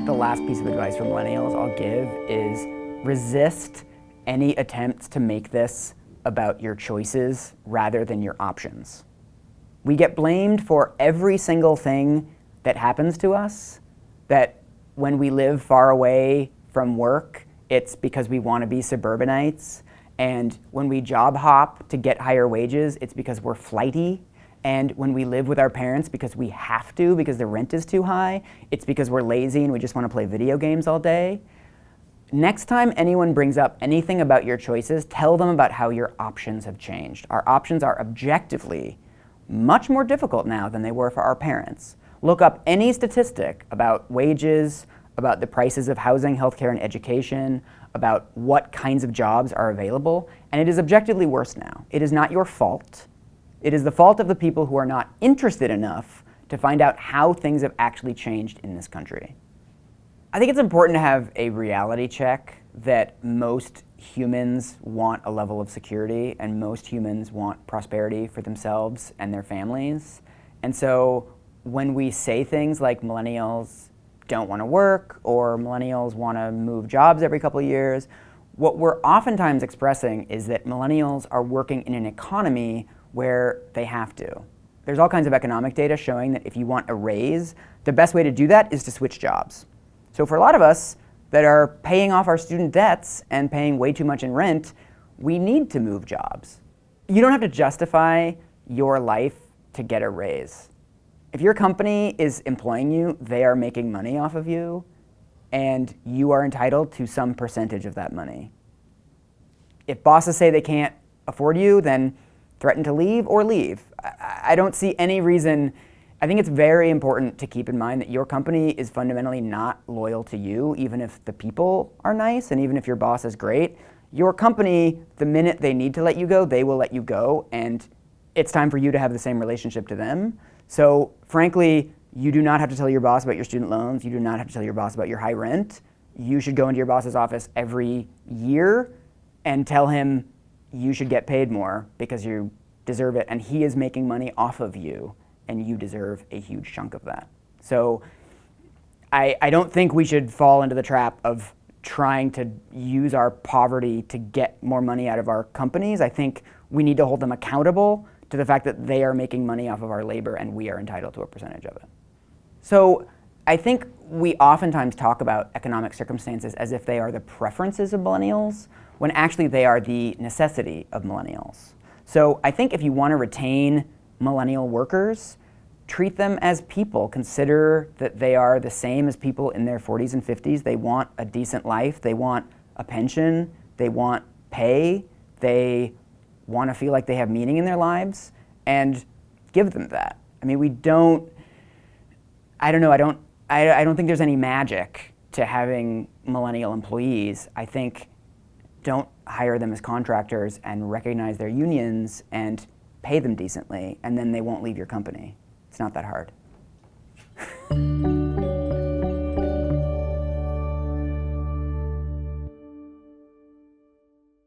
The last piece of advice for millennials I'll give is resist any attempts to make this about your choices rather than your options. We get blamed for every single thing that happens to us, that when we live far away from work, it's because we want to be suburbanites, and when we job hop to get higher wages, it's because we're flighty, and when we live with our parents because we have to, because the rent is too high, it's because we're lazy and we just want to play video games all day. Next time anyone brings up anything about your choices, tell them about how your options have changed. Our options are objectively much more difficult now than they were for our parents. Look up any statistic about wages, about the prices of housing, healthcare, and education, about what kinds of jobs are available, and it is objectively worse now. It is not your fault. It is the fault of the people who are not interested enough to find out how things have actually changed in this country. I think it's important to have a reality check that most humans want a level of security and most humans want prosperity for themselves and their families. And so when we say things like millennials don't want to work or millennials want to move jobs every couple of years, what we're oftentimes expressing is that millennials are working in an economy where they have to. There's all kinds of economic data showing that if you want a raise, the best way to do that is to switch jobs. So for a lot of us that are paying off our student debts and paying way too much in rent, we need to move jobs. You don't have to justify your life to get a raise. If your company is employing you, they are making money off of you, and you are entitled to some percentage of that money. If bosses say they can't afford you, then threaten to leave or leave. I don't see any reason. I think it's very important to keep in mind that your company is fundamentally not loyal to you, even if the people are nice and even if your boss is great. Your company, the minute they need to let you go, they will let you go, and it's time for you to have the same relationship to them. So frankly, you do not have to tell your boss about your student loans. You do not have to tell your boss about your high rent. You should go into your boss's office every year and tell him you should get paid more because you deserve it, and he is making money off of you, and you deserve a huge chunk of that. So I don't think we should fall into the trap of trying to use our poverty to get more money out of our companies. I think we need to hold them accountable to the fact that they are making money off of our labor and we are entitled to a percentage of it. So I think we oftentimes talk about economic circumstances as if they are the preferences of millennials, when actually they are the necessity of millennials. So I think if you want to retain millennial workers, treat them as people. Consider that they are the same as people in their 40s and 50s. They want a decent life. They want a pension. They want pay. They want to feel like they have meaning in their lives, and give them that. I mean, I don't think there's any magic to having millennial employees. I think don't hire them as contractors and recognize their unions and pay them decently, and then they won't leave your company. It's not that hard.